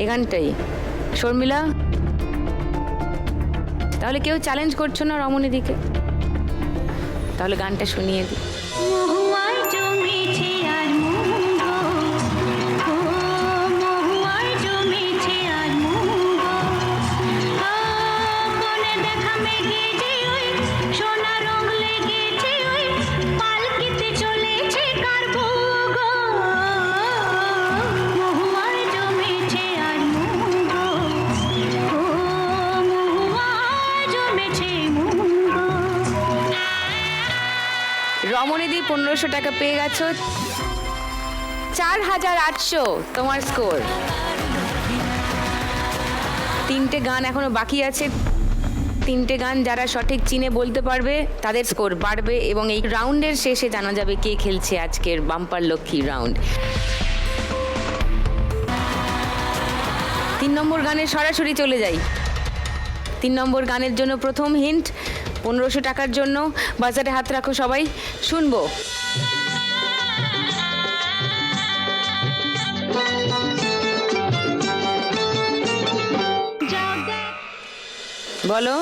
এই গানটাই। শর্মিলা, তাহলে কেউ চ্যালেঞ্জ করছো না রমণীদিকে? তাহলে গানটা শুনিয়ে দিই। রমণীদি 1500 টাকা পেয়ে গেছো। 4800 তোমার স্কোর। 3টে গান এখনো বাকি আছে। 3টে গান যারা সঠিক চিনে বলতে পারবে তাদের স্কোর বাড়বে এবং এই রাউন্ডের শেষে জানা যাবে কে খেলছে আজকের বাম্পার লক্ষ্মী রাউন্ড। 3 নম্বর গানে সরাসরি চলে যাই। 3 নম্বর গানের জন্য প্রথম হিন্ট 1500 টাকার জন্য। বাজারে হাত রাখো সবাই, শুনবো। বলো।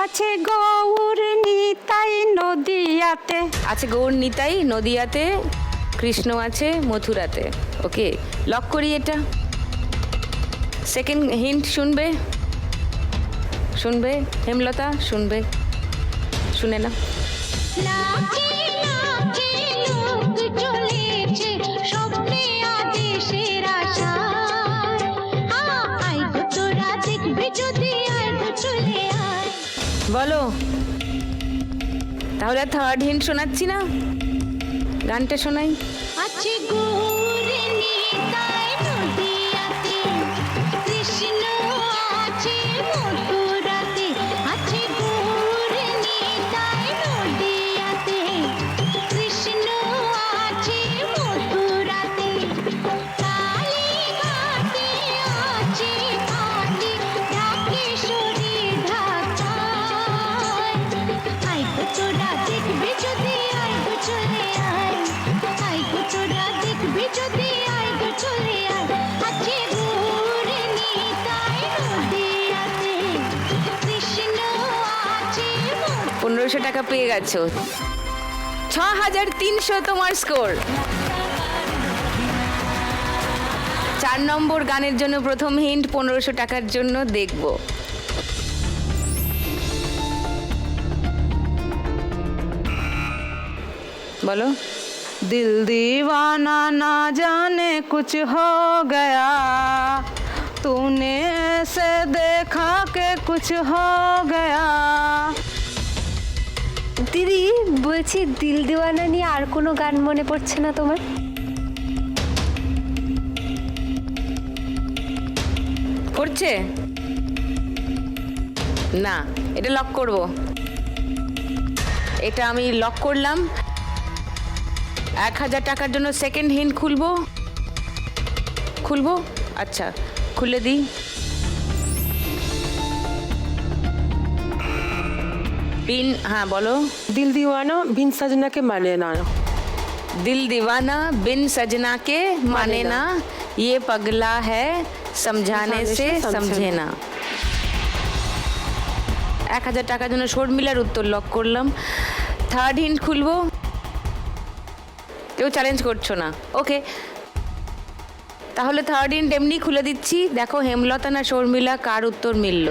আছে গৌর নিতাই নদিয়াতে। আছে গৌর নিতাই নদিয়াতে, কৃষ্ণ আছে মথুরাতে। ওকে, লক করি এটা। সেকেন্ড হিন্ট শুনবে? শুনবে হেমলতা? শুনবে, শুনে না। বলো। তাহলে থার্ড হিন্ট শোনাচ্ছি না, গানটা শোনাই। আছে গৌর নিতাই নদিয়াতে, কৃষ্ণ আছে মথুরাতে। আছে গৌর নিতাই নদিয়াতে, কৃষ্ণ আছে মথুরাতে। কালীঘাটে আছে কালী, ঢাকেশ্বরী ঢাকায়। আই গো তোরা দেখবি যদি, আই গো চলে আয়। আই গো তোরা দেখবি যদি, আই গো চলে আয়। আছে গৌর নিতাই নদিয়াতে, কৃষ্ণ আছে 1500 টাকা পেয়ে গেছো। 6300 তোমার স্কোর। 4 নম্বর গানের জন্য প্রথম হিন্ট 1500 টাকার জন্য দেখবো। বলো। दिल दीवाना ना जाने कुछ हो गया, तूने ऐसे देखा के कुछ हो गया। দিদি বলছি, দিল দিওয়ানা নিয়ে আর কোনো গান মনে পড়ছে না তোমার? করছে না, এটা লক করব। এটা আমি লক করলাম। 1000 টাকার জন্য সেকেন্ড হিন্ট খুলবো। আচ্ছা, খুলে দিই। বিন, হ্যাঁ বলো। दिल दीवाना बिन सजना के माने ना। दिल दीवाना बिन सजना के माने ना, ये पगला है समझाने से समझे ना। 1000 টাকার জন্য শর্মিলার উত্তর লক করলাম। থার্ড হিন্ট খুলবো। কেউ চ্যালেঞ্জ করছো না, ওকে। তাহলে থার্ড হিন্ট এমনি খুলে দিচ্ছি। দেখো হেমলতা না শর্মিলা কার উত্তর মিলল।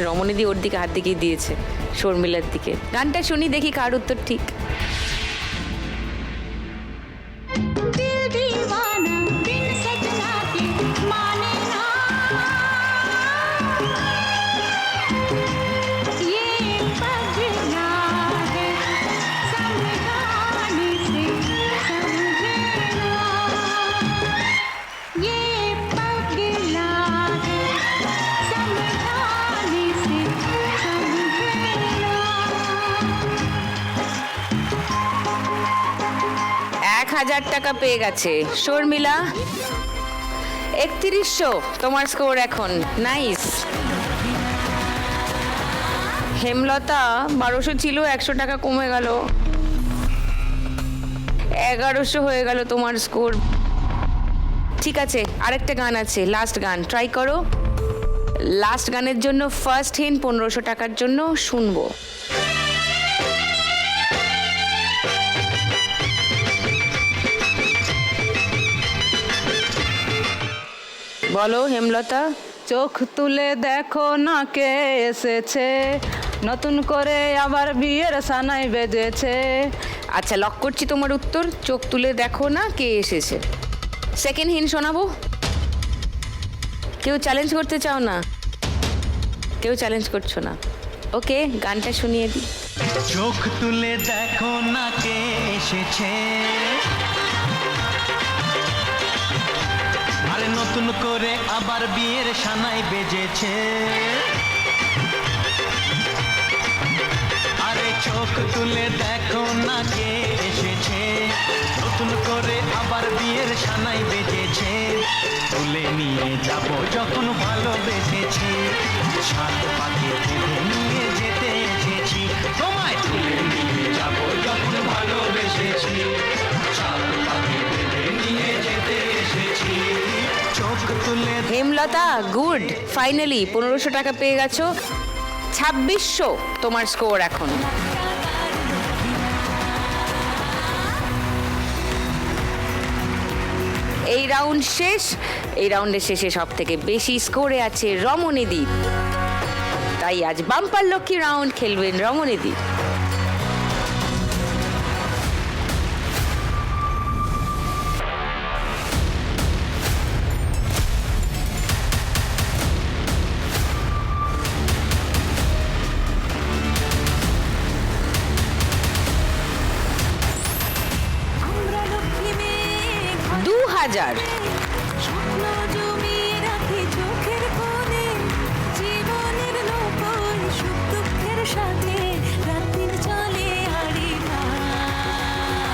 রমণীদি ওর দিকে হাত দিকেই দিয়েছে, শর্মিলার দিকে। গানটা শুনি দেখি কার উত্তর ঠিক। दिल दीवाना बिन सजना के माने ना, ये पगला है समझाने से समझे ना। ये पगला है समझाने से समझे ना। 1000 টাকা পেয়ে গেছে শর্মিলা। 3100 তোমার স্কোর এখন। নাইস। হেমলতা 1200 ছিল, 100 টাকা কমে গেল, 1100 হয়ে গেল তোমার স্কোর। ঠিক আছে, আরেকটা গান আছে, লাস্ট গান ট্রাই করো। লাস্ট গানের জন্য ফার্স্ট হিন্ট 1500 টাকার জন্য শুনবো। বলো হেমলতা। চোখ তুলে দেখো না কে এসেছে, নতুন করে আবার বিয়ের সানাই বেজেছে। আচ্ছা, লক করছি তোমার উত্তর, চোখ তুলে দেখো না কে এসেছে। সেকেন্ড হিন্ট শোনাবো। কেউ চ্যালেঞ্জ করতে চাও না? কেউ চ্যালেঞ্জ করছো না, ওকে, গানটা শুনিয়ে দিই। চোখ তুলে দেখো না কে এসেছে, আরে নতুন করে আবার বিয়ের সানাই বেজেছে। আরে চোখ তুলে দেখো না কে এসেছে, নতুন করে আবার বিয়ের সানাই বেজেছে। তুলে নিয়ে যাব যখন ভালোবেসেছি, সাত পাকে বেঁধে নিয়ে যেতে এসেছি। তোমায় তুলে নিয়ে যাব যখন ভালোবেসেছি, সাত পাকে বেঁধে নিয়ে যেতে এসেছি। চোখ তুলে হেমলতা গুড, ফাইনালি 1500 টাকা পেয়ে গেছো। 2600 তোমার স্কোর এখন। এই রাউন্ড শেষ। এই রাউন্ডের শেষে সব থেকে বেশি স্কোরে আছে রমণীদি, তাই আজ বাম্পার লক্ষ্মী রাউন্ড খেলবেন রমণীদি। আমরা লক্ষ্মী মেয়ে 2000। স্বপ্ন জমিয়ে রাখি চোখের কোণে, জীবনের নৌকোয় সুখ দুঃখের সাথে রাত্রির চলে আড়ি ভাই।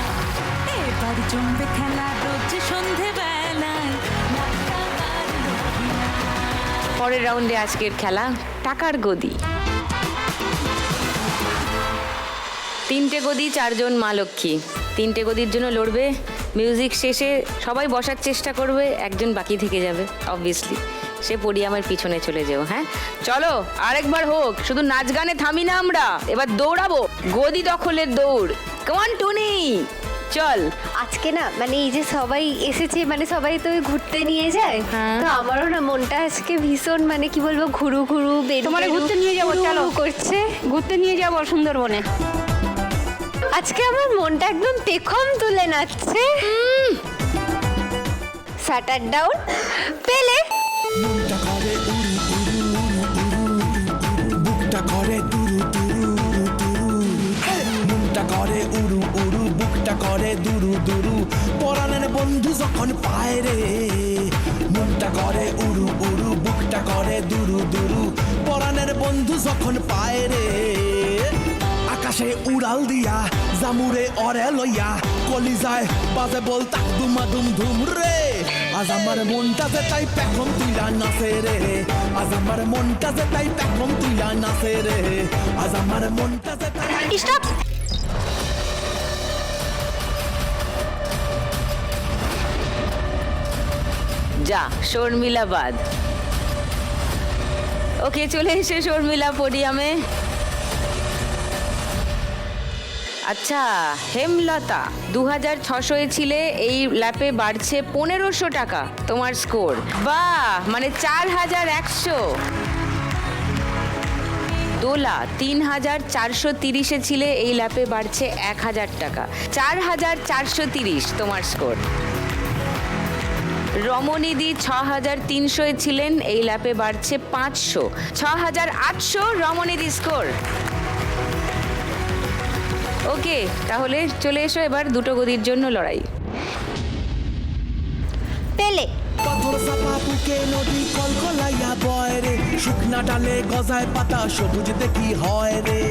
এবার জমবে খেলা রোজ সন্ধেবেলায়, টাকার লক্ষ্মী মা। পরের রাউন্ডে আজকের খেলা টাকার গদি। 3টে গদি, 4 জন মা লক্ষ্মী। 3টে গদির জন্য লড়বে। মিউজিক শেষে সবাই বসার চেষ্টা করবে, একজন বাকি থেকে যাবে অবভিয়াসলি, সে পোডিয়ামের পিছনে চলে যাও। হ্যাঁ চলো আরেকবার হোক, শুধু নাচ গানে থামি না আমরা, এবার দৌড়াবো, গদি দখলের দৌড়। কমান টুনি চল। আজকে না মানে এই যে সবাই এসেছে, মানে সবাই তো ওই ঘুরতে নিয়ে যায়, হ্যাঁ। তো আমারও না মনটা আজকে ভীষণ মানে কি বলবো ঘুরু ঘুরু বেরু তোমারে বেরু, ঘুরতে নিয়ে যাবো, ঘুরু চলো। ঘুরু করছে। ঘুরতে নিয়ে যাবো সুন্দরবনে। আজকে আমার মনটা একদম পেখম তুলে নাচছে। শাটার ডাউন পেলে। মনটা করে উড়ু উড়ু উড়ু উড়ু, বুকটা করে দুরু দুরু দুরু, মনটা করে উড়ু উড়ু, বুকটা করে দুরু দুরু, পরাণের বন্ধু যখন পায় রে। মনটা করে উড়ু উড়ু, বুকটা করে দুরু দুরু, পরাণের বন্ধু যখন পায় রে। আকাশে উড়াল দিয়া জামুরে অরে লইয়া, কলিজায় বাজে বল তাক দুমা দুম ধুম রে। আজ আমার মনটা যে তাই পেখম তুইলা নাচে রে, আজ আমার মনটা যে তাই পেখম তুইলা নাচে রে, আজ আমার মনটা যে তাই। স্টপ। যা শর্মিলা বাদ। ওকে, চলে এসে শর্মিলা পোডিয়ামে। আচ্ছা হেমলতা 2600 ছিলে, এই ল্যাপে বাড়ছে 1500 টাকা তোমার স্কোর। বাহ, মানে 4100। দোলা 3430 ছিলে, এই ল্যাপে বাড়ছে 1000 টাকা, 4430 তোমার স্কোর। রমণীদি 6300 ছিলেন, এই ল্যাপে বাড়ছে 500, 6800 রমণীদি স্কোর। ওকে, তাহলে চলে এসো এবার দুটো গদির জন্য লড়াই। পেলে। পাথর চাপা বুকে নদী কলকলাইয়া বয় রে, শুকনা ডালে গজায় পাতা সবুজ দেখি হয় রে।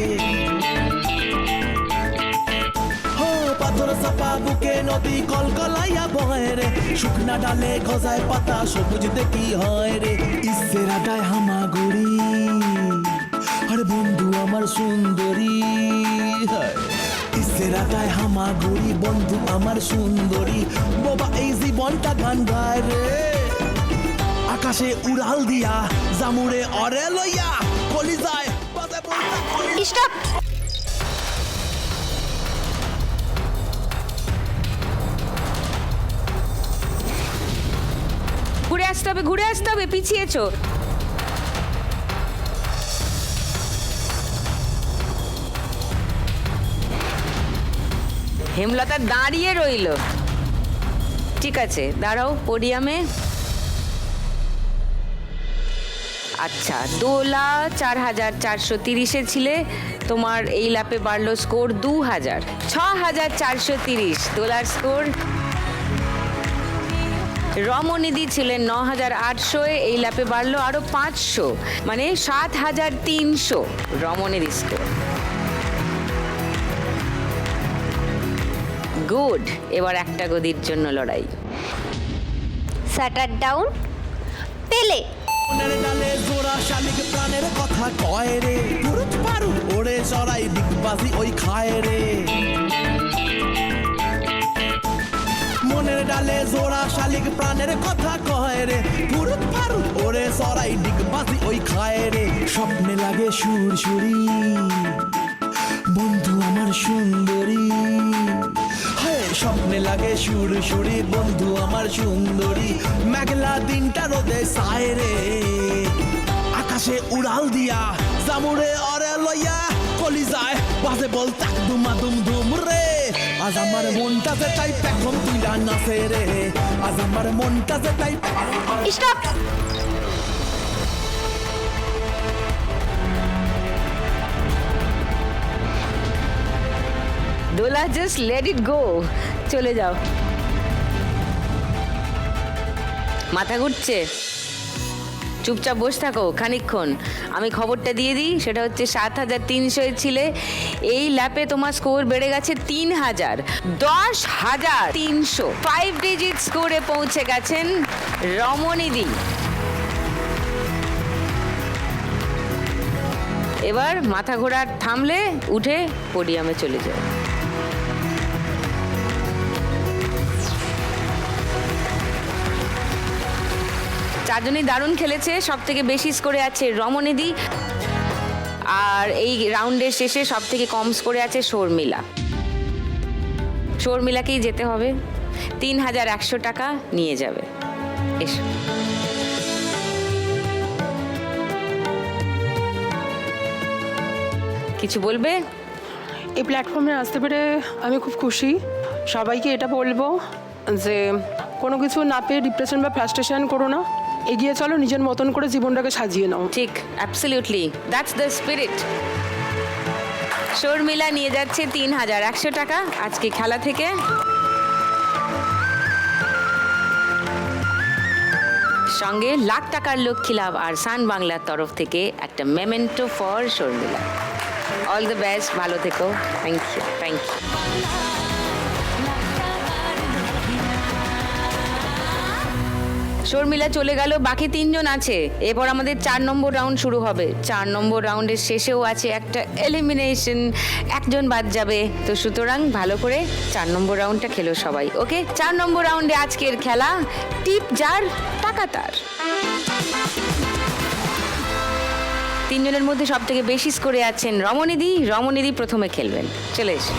হো পাথর চাপা বুকে নদী কলকলাইয়া বয় রে, শুকনা ডালে গজায় পাতা সবুজ দেখি হয় রে। ইসেরা ডায় হামাগুড়ি, হ আরে বন্ধু আমার সুন্দরী, ইসেরাটায় হামাগুড়ি, বন্ধু আমার সুন্দরী, বাবা এই জীবনটা গান গায় রে। আকাশে উড়াল দিয়া জামুরে অরে লইয়া কলি যায় বাজে বলতে স্টপ। ঘুরে আসতে হবে, পিছিয়েছো। হেমলতা দাঁড়িয়ে রইলো। ঠিক আছে, দাঁড়াও পোডিয়ামে। আচ্ছা, দোলা 4430-এ ছিলে, তোমার এই ল্যাপে বাড়লো স্কোর 2000, 6430 দোলার স্কোর। রমনিধি ছিলেন 9800-এ, এই ল্যাপে বাড়লো আরো 500, মানে 7300 রমনিধি স্কোর। গুড, এবার একটা গদির জন্য লড়াই। স্যাটার ডাউন পেলে। মনের ডালে জোড়া শালিক প্রাণের কথা কয় রে, পুরুত পারুত ওরে চড়াই ডিগবাজি ওই খায় রে। মনের ডালে জোড়া শালিক প্রাণের কথা কয় রে, পুরুত পারুত ওরে চড়াই ডিগবাজি ওই খায় রে। স্বপ্নে লাগে সুরসুরি, বন্ধু আমার সুন্দরী, স্বপ্নে লাগে সুরসুরি, বন্ধু আমার সুন্দরী। মেঘলা দিনটা রোদে সায় রে, আকাশে উড়াল দিয়া জামুরে অরে লইয়া কলি যায় বাজে বল তাক দুমা দুম দুম রে। আজ আমার মনটা যে তাই পেখম তুই নাচে রে, আজ আমার মনটা যে তাই। Stop. Dola, just let it go, চলে যাও। মাথা ঘুরছে, চুপচাপ বসে থাকো খানিকক্ষণ। আমি খবরটা দিয়ে দিই, সেটা হচ্ছে 7300 ছিলে, এই ল্যাপে তোমার স্কোর বেড়ে গেছে 3000, 10300, 5 ডিজিট স্কোরে পৌঁছে গেছেন রমনিধি। এবার মাথা ঘোরার থামলে উঠে পোডিয়ামে চলে যাও। চারজনই দারুণ খেলেছে, সব থেকে বেশি স্কোরে আছে রমনিধি, আর এই রাউন্ডের শেষে সব থেকে কম স্কোরে আছে শর্মিলা। শর্মিলাকেই যেতে হবে, 3100 টাকা নিয়ে যাবে। এসো। কিছু বলবে? এই প্ল্যাটফর্মে আসতে পেরে আমি খুব খুশি। সবাইকে এটা বলবো যে কোনো কিছু না পেয়ে ডিপ্রেশন বা ফ্রাস্ট্রেশন করো না, এগিয়ে চলো, নিজের মতন করে জীবনটাকে সাজিয়ে নাও। ঠিক, absolutely, that's the spirit. Sharmila নিয়ে যাচ্ছে 3100 টাকা আজকে খেলা থেকে। সঙ্গে লাখ টাকার লক্ষ্মী লাভ আর সান বাংলার তরফ থেকে একটা memento for Sharmila. All the best, ভালো থেকো। Thank you, thank you. Sharmila চলে গেল, বাকি 3 জন আছে। এরপর আমাদের 4 নম্বর রাউন্ড শুরু হবে। 4 নম্বর রাউন্ডের শেষেও আছে একটা এলিমিনেশন, একজন বাদ যাবে। তো সুতরাং ভালো করে 4 নম্বর রাউন্ডটা খেলো সবাই, ওকে? 4 নম্বর রাউন্ডে আজকের খেলা টিপ যার টাকা তার। 3 জনের মধ্যে সব থেকে বেশি স্কোরে আছেন রমনিধি। রমনিধি প্রথমে খেলবেন, চলে এসো।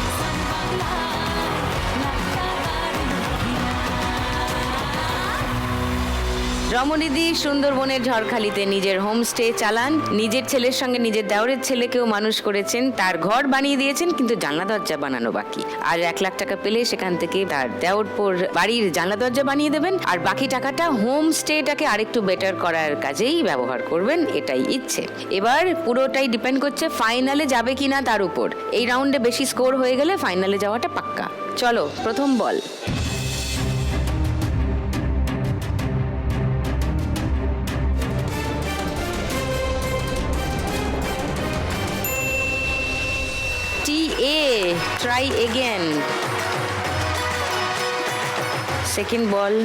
রমনিধি সুন্দরবনের ঝড়খালিতে নিজের হোমস্টে চালান, নিজের ছেলের সঙ্গে নিজের দেওরের ছেলেকেও মানুষ করেছেন, তার ঘর বানিয়ে দিয়েছেন, কিন্তু জানলা দরজা বানানো বাকি। আর 1 লাখ টাকা পেলে সেখান থেকে তার দেওরপোর বাড়ির জানলা দরজা বানিয়ে দেবেন, আর বাকি টাকাটা হোমস্টেটাকে আরেকটু বেটার করার কাজেই ব্যবহার করবেন, এটাই ইচ্ছে। এবার পুরোটাই ডিপেন্ড করছে ফাইনালে যাবে কিনা তার উপর। এই রাউন্ডে বেশি স্কোর হয়ে গেলে ফাইনালে যাওয়াটা পাক্কা। চলো, প্রথম বল। Try again. Second ball.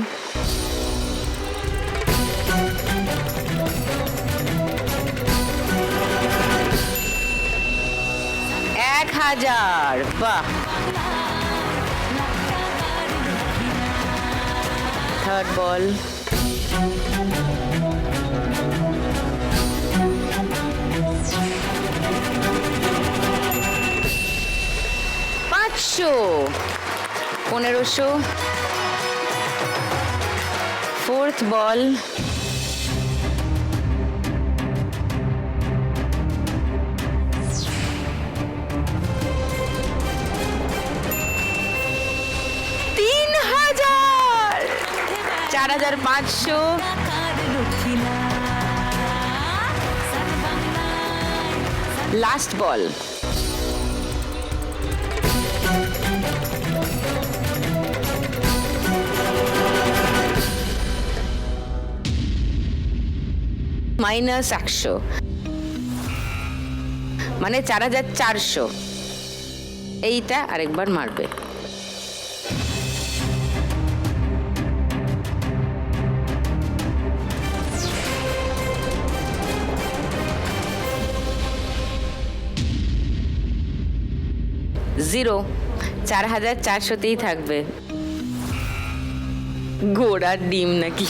1000। বাহ। থার্ড বল। $500, 1500। ফোর্থ বল। $3000, 4500। লাস্ট বল। -100, মানে 4400। এইটা আরেকবার মারবে। জিরো, 4400তেই থাকবে। ঘোড়ার ডিম নাকি।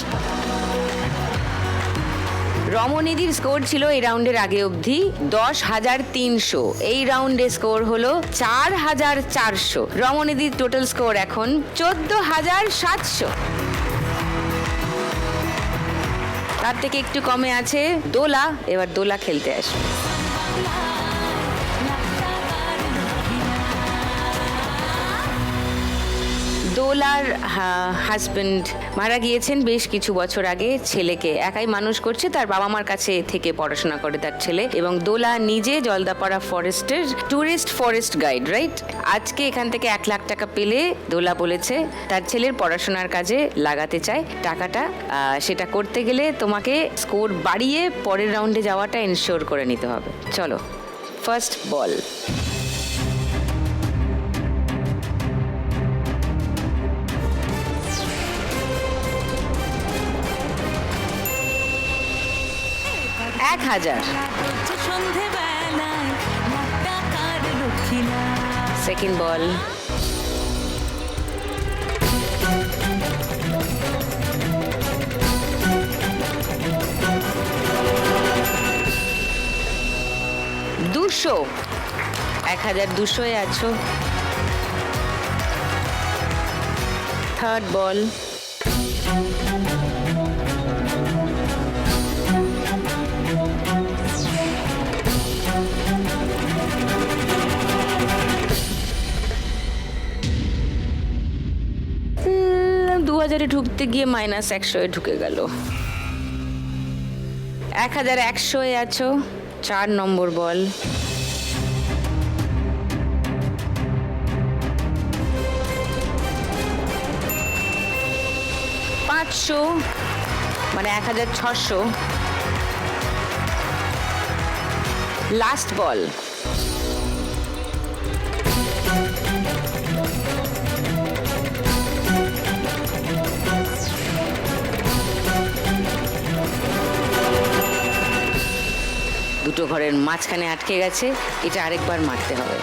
রমনিধির স্কোর ছিল এই রাউন্ডের আগে অবধি 10,300। এই রাউন্ডে স্কোর হলো 4,400। রমনিধির টোটাল স্কোর এখন 14,700। তার থেকে একটু কমে আছে দোলা। এবার দোলা খেলতে আসবে। দোলার হাজবেন্ড মারা গিয়েছেন বেশ কিছু বছর আগে। ছেলেকে একাই মানুষ করছে, তার বাবা মার কাছে থেকে পড়াশোনা করে তার ছেলে। এবং দোলা নিজে জলদাপাড়া ফরেস্টের ট্যুরিস্ট ফরেস্ট গাইড, রাইট? আজকে এখান থেকে 1 লাখ টাকা পেলে দোলা বলেছে তার ছেলের পড়াশোনার কাজে লাগাতে চায় টাকাটা। সেটা করতে গেলে তোমাকে স্কোর বাড়িয়ে পরের রাউন্ডে যাওয়াটা এনশিওর করে নিতে হবে। চলো, ফার্স্ট বল। $1000। সেকেন্ড বল। $200, 1200-এ আছো। থার্ড বল। $2000-এ ঢুকতে গিয়ে -100-এ ঢুকে গেল। 1100-এ আছো। 4 নম্বর বল। $500, মানে 1600। লাস্ট বল। দুটো ঘরের মাঝখানে আটকে গেছে, এটা আরেকবার মারতে হবে।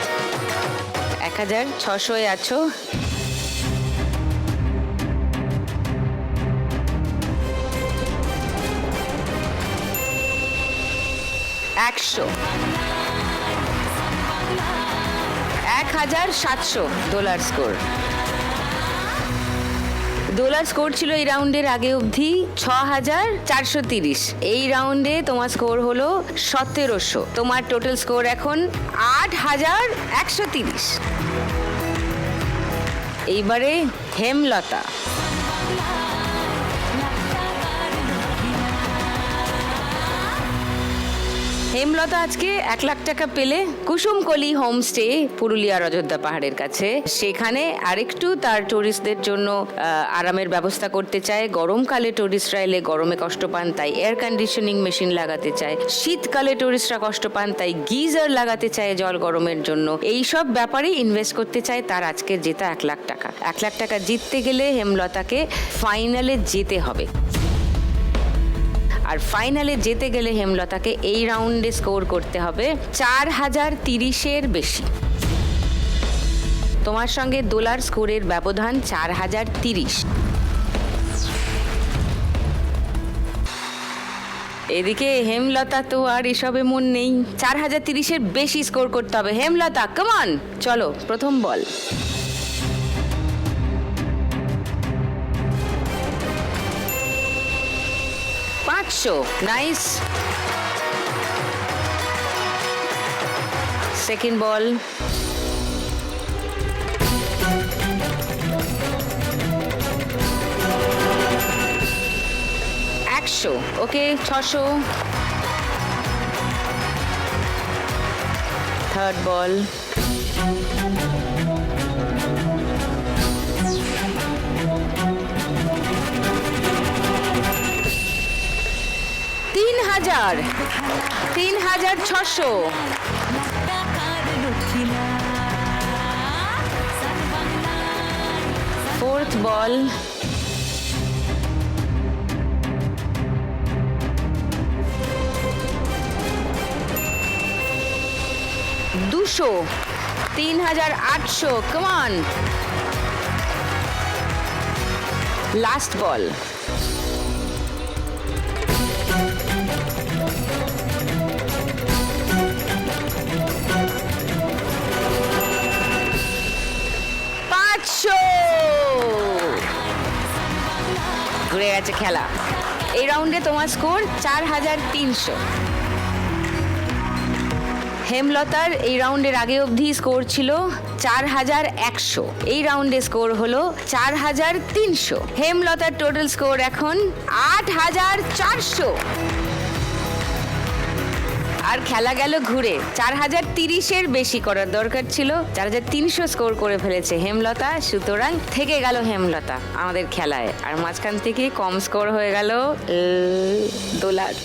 1600-এ আছো। $1700 দোলার স্কোর। দোলার স্কোর ছিল এই রাউন্ডের আগে অবধি 6430। এই রাউন্ডে তোমার স্কোর হলো 1700। তোমার টোটাল স্কোর এখন 8130। এইবারে হেমলতা। হেমলতা আজকে 1 লাখ টাকা পেলে কুসুমকলি হোমস্টে, পুরুলিয়ার অযোধ্যা পাহাড়ের কাছে। সেখানে আরেকটু তার টুরিস্টদের জন্য আরামের ব্যবস্থা করতে চায়। গরমকালে টুরিস্টরা এলে গরমে কষ্ট পান, তাই এয়ার কন্ডিশনিং মেশিন লাগাতে চায়। শীতকালে টুরিস্টরা কষ্ট পান, তাই গিজার লাগাতে চায় জল গরমের জন্য। এই সব ব্যাপারে ইনভেস্ট করতে চায়। তার আজকে জেতা 1 লাখ টাকা। 1 লাখ টাকা জিততে গেলে হেমলতাকে ফাইনালে যেতে হবে। আর ফাইনালে যেতে গেলে হেমলতাকে এই রাউন্ডে স্কোর করতে হবে 4030-এর বেশি। তোমার সঙ্গে দোলার স্কোরের ব্যবধান 4030। এদিকে হেমলতা তো আর এসবে মন নেই, 4030-এর বেশি স্কোর করতে হবে। হেমলতা কাম অন, চলো প্রথম বল। 500, nice. Second ball. 100, okay 600। Third ball. 3000, 3600। Fourth ball. 200, 3800, come on. Last ball. 500। ঘুরে গেছে খেলা। এই রাউন্ডে তোমার স্কোর 4300। হেমলতার এই রাউন্ডের আগে অবধি স্কোর ছিল 4100, এই রাউন্ডে স্কোর হলো 4300। হেমলতার টোটাল স্কোর এখন 8400। আর খেলা গেল ঘুরে। 4030-এর বেশি করার দরকার ছিল, 4300 স্কোর করে ফেলেছে হেমলতা, সুতরাং থেকে গেল হেমলতা আমাদের খেলায়। আর মাঝখান থেকে কম স্কোর হয়ে গেল দোলার।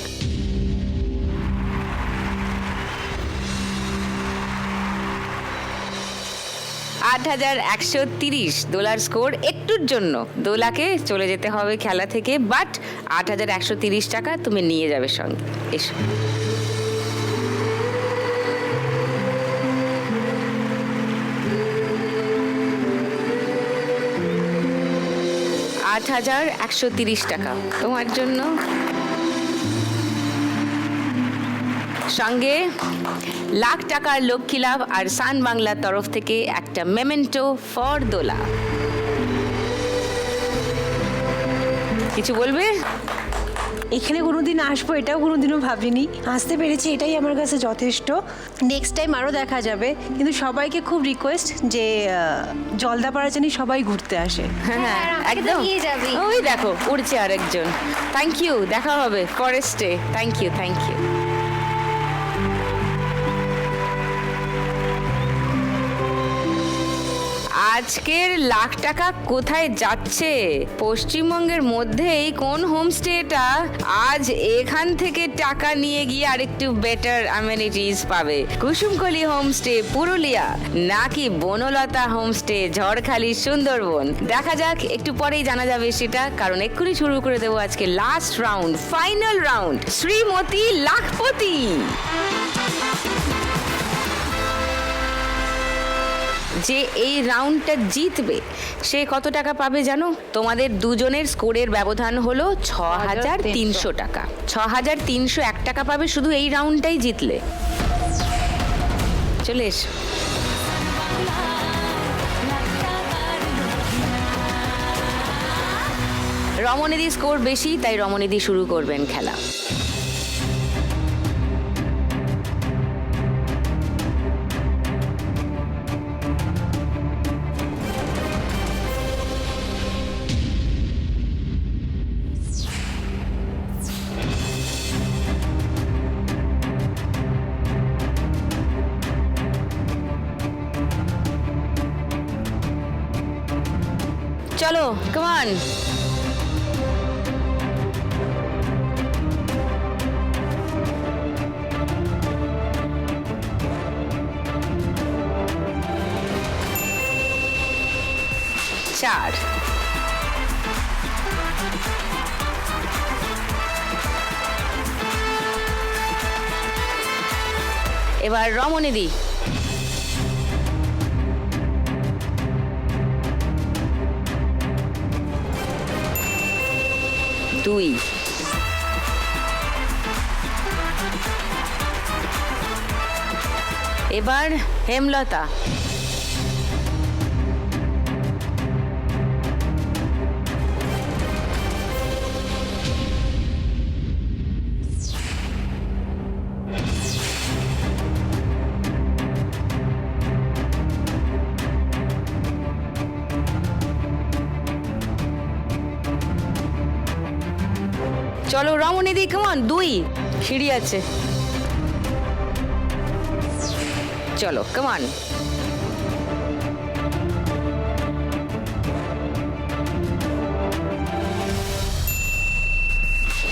$8130 দোলার স্কোর। একটুর জন্য দোলাকে চলে যেতে হবে খেলা থেকে, বাট 8130 টাকা তুমি নিয়ে যাবে সঙ্গে। এসো। $8130 টাকা তোমার জন্য, সঙ্গে লাখ টাকার লক্ষ্মী লাভ আর সান বাংলার তরফ থেকে একটা মেমেন্টো ফর দোলা। কিছু বলবে? এখানে কোনোদিন আসবো এটাও কোনোদিনও ভাবিনি, আসতে পেরেছি এটাই আমার কাছে যথেষ্ট। নেক্সট টাইম আরও দেখা যাবে, কিন্তু সবাইকে খুব রিকোয়েস্ট যে জলদাপাড়া জানি সবাই ঘুরতে আসে। হ্যাঁ আমাকে তো একদম। নিয়ে যাবি। ওই দেখো উড়ছে আরেকজন। থ্যাংক ইউ, দেখা হবে ফরেস্টে। Thank you, thank you. আজকের লাখ টাকা কোথায় যাচ্ছে? পশ্চিমবঙ্গের মধ্যেই কোন হোমস্টে এটা? আজ এখান থেকে টাকা নিয়ে গিয়ে আরেকটু বেটার অ্যামেনিটিস পাবে। কুসুমকলি হোমস্টে পুরুলিয়া, নাকি বনলতা হোমস্টে ঝড়খালি সুন্দরবন? দেখা যাক, একটু পরেই জানা যাবে সেটা, কারণ এক্ষুনি শুরু করে দেবো আজকে last round, final round, Shrimati lakhpati. যে এই রাউন্ডটা জিতবে সে কত টাকা পাবে জানো? তোমাদের দুজনের স্কোরের ব্যবধান হলো 6300 টাকা। 6301 টাকা পাবে শুধু এই রাউন্ডটাই জিতলে। চলে এসো। রমণীদি স্কোর বেশি, তাই রমণীদি শুরু করবেন খেলা। চলো, কাম অন। চার, এবার রমণীদি। 2। এবার হেমলতা। চলো রমণীদি, কেমন 2 সিঁড়ি আছে, চলো কেমন।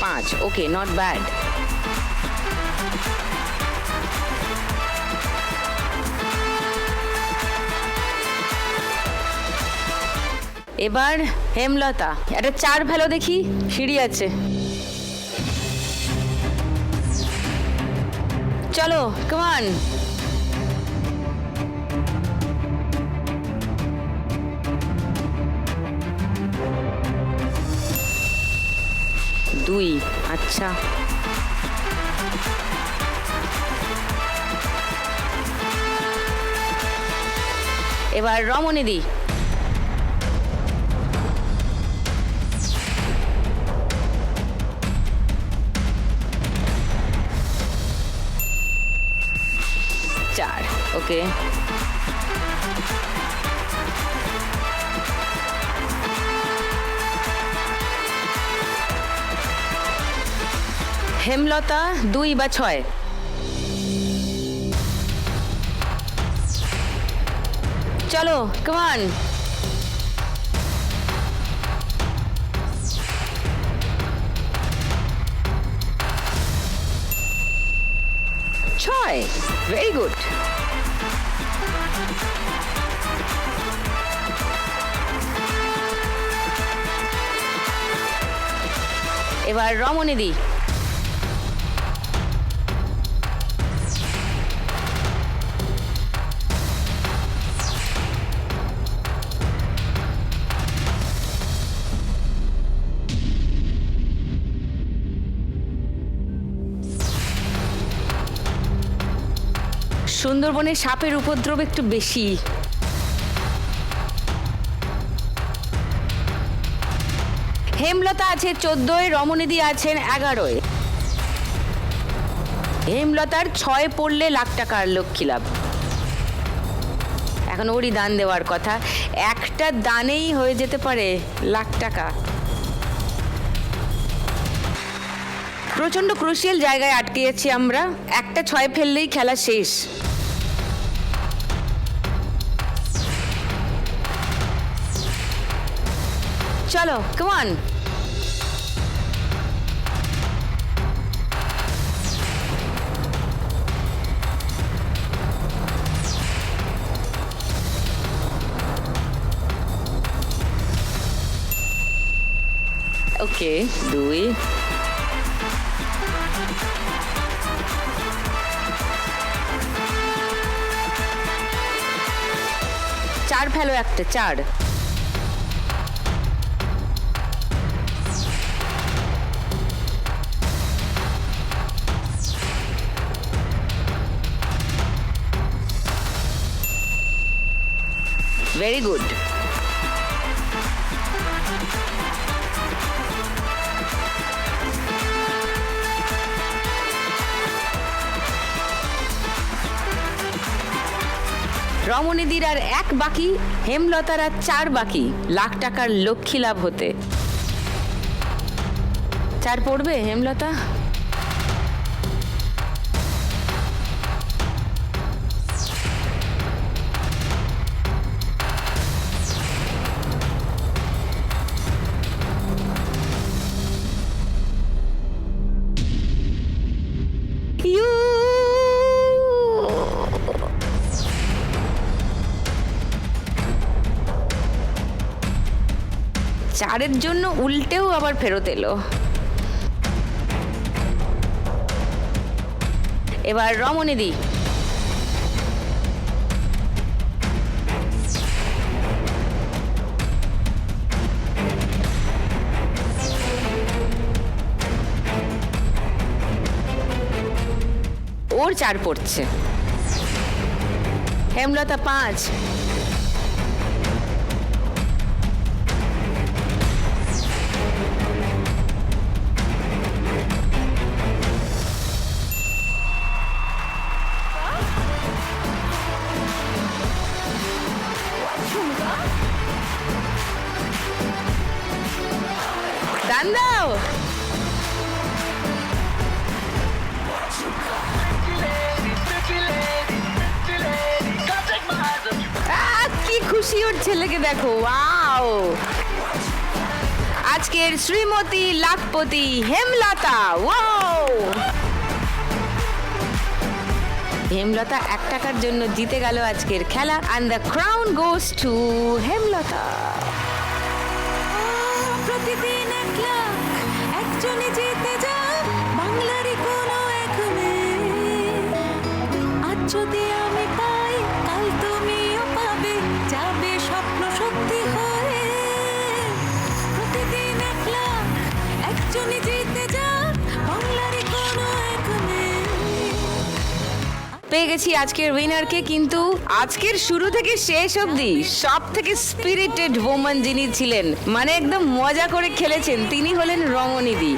5, ওকে, নট ব্যাড। এবার হেমলতা, একটা 4 ফেলো দেখি, সিঁড়ি আছে, চলো কেমন। 2, আচ্ছা। এবার রমণীদি। চার, ওকে। হেমলতা 2 বা 6। চলো কেমন। 6, ভেরি গুড। এবার রমণীদি। সুন্দরবনে সাপের উপদ্রব একটু বেশি। হেমলতা আছে 14, রমণীদি আছেন 11। হেমলতার 6 পড়লে লাখ টাকার লক্ষ্মী লাভ। এখন ওরই দান দেওয়ার কথা, একটা দানেই হয়ে যেতে পারে লাখ টাকা। প্রচন্ড ক্রুশিয়াল জায়গায় আটকেছি আমরা, একটা 6 ফেললেই খেলা শেষ। চলো কেমন। ওকে, 2। চার ফেলো, একটা 4। Very good. রমণীদির আর 1 বাকি, হেমলতার আর 4 বাকি লাখ টাকার লক্ষ্মী লাভ হতে। 4 পড়বে হেমলতা। চারের জন্য উল্টেও আবার ফেরত এলো। এবার রমণীদি। 4 পড়ছে। হেমলতা 5, দান দাও। কি খুশি ওর ছেলেকে দেখো, ওয়াও। আজকের শ্রীমতী লাখপতি হেমলতা, ওয়াও। হেমলতা 1 টাকার জন্য জিতে গেল আজকের খেলা, and the crown goes to Hemlata. প্রতিদিন 1 লাখ একজনে জিতে যায় বাংলারই কোনো এক মেয়ে। আজ যদি আমি পাই কাল তুমিও পাবে, যাবে স্বপ্ন সত্যি হয়ে। প্রতিদিন 1 লাখ একজনে জিতে যায় বাংলারই কোনো এক মেয়ে। পেয়ে গেছি আজকের উইনারকে, কিন্তু আজকের শুরু থেকে শেষ অবধি সব থেকে স্পিরিটেড ওম্যান যিনি ছিলেন, মানে একদম মজা করে খেলেছেন, তিনি হলেন রমণীদি।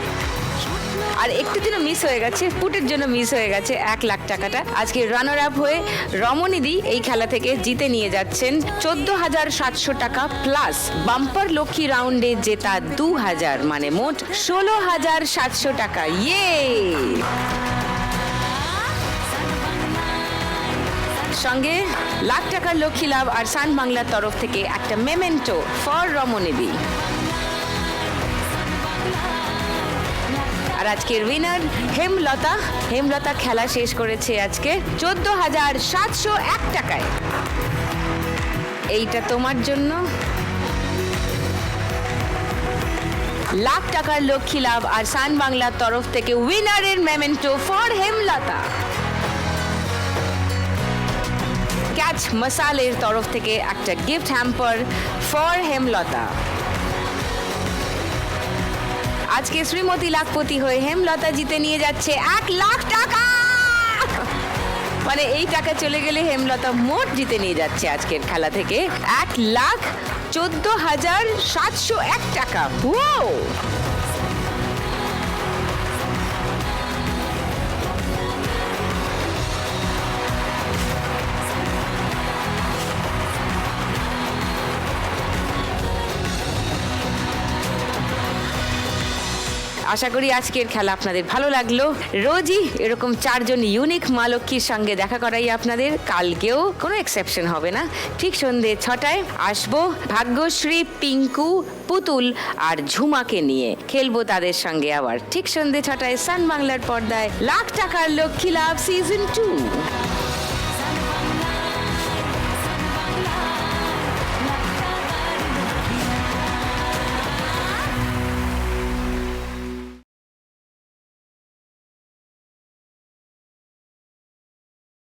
আর একটু যেন মিস হয়ে গেছে, ফুটের জন্য মিস হয়ে গেছে 1 লাখ টাকাটা। আজকে রানার আপ হয়ে রমণীদি এই খেলা থেকে জিতে নিয়ে যাচ্ছেন 14,700 টাকা প্লাস বাম্পার লক্ষ্মী রাউন্ডে জেতা 2,000, মানে মোট 16,700 টাকা। ইয়ে! সঙ্গে লাখ টাকার লক্ষ্মী লাভ আর সান বাংলার তরফ থেকে একটা মেমেন্টো ফর রমণীদি। আর আজকের উইনার হেমলতা। হেমলতা খেলা শেষ করেছে আজকে 14,701 টাকায়। এইটা তোমার জন্য। লাখ টাকার লক্ষ্মী লাভ আর সান বাংলার তরফ থেকে উইনারের মেমেন্টো ফর হেমলতা। ক্যাচ মশালের তরফ থেকে একটা গিফট হ্যাম্পার ফর হেমলতা। আজকে শ্রীমতী লাখপতি হয়ে হেমলতা জিতে নিয়ে যাচ্ছে 1 লাখ টাকা। মানে এই টাকা চলে গেলে হেমলতা মোট জিতে নিয়ে যাচ্ছে আজকের খেলা থেকে 1,14,701 টাকা। ওয়াও! আশা করি আজকের খেলা আপনাদের ভালো লাগলো। রোজই এরকম 4 জন ইউনিক মা লক্ষ্মীর সঙ্গে দেখা করাই আপনাদের। কালকেও কোনো এক্সেপশন হবে না। ঠিক সন্ধ্যে 6টায় আসবো ভাগ্যশ্রী, পিঙ্কু, পুতুল আর ঝুমাকে নিয়ে। খেলবো তাদের সঙ্গে আবার ঠিক সন্ধ্যে 6টায় সান বাংলার পর্দায় লাখ টাকার লক্ষ্মী লাভ সিজন 2।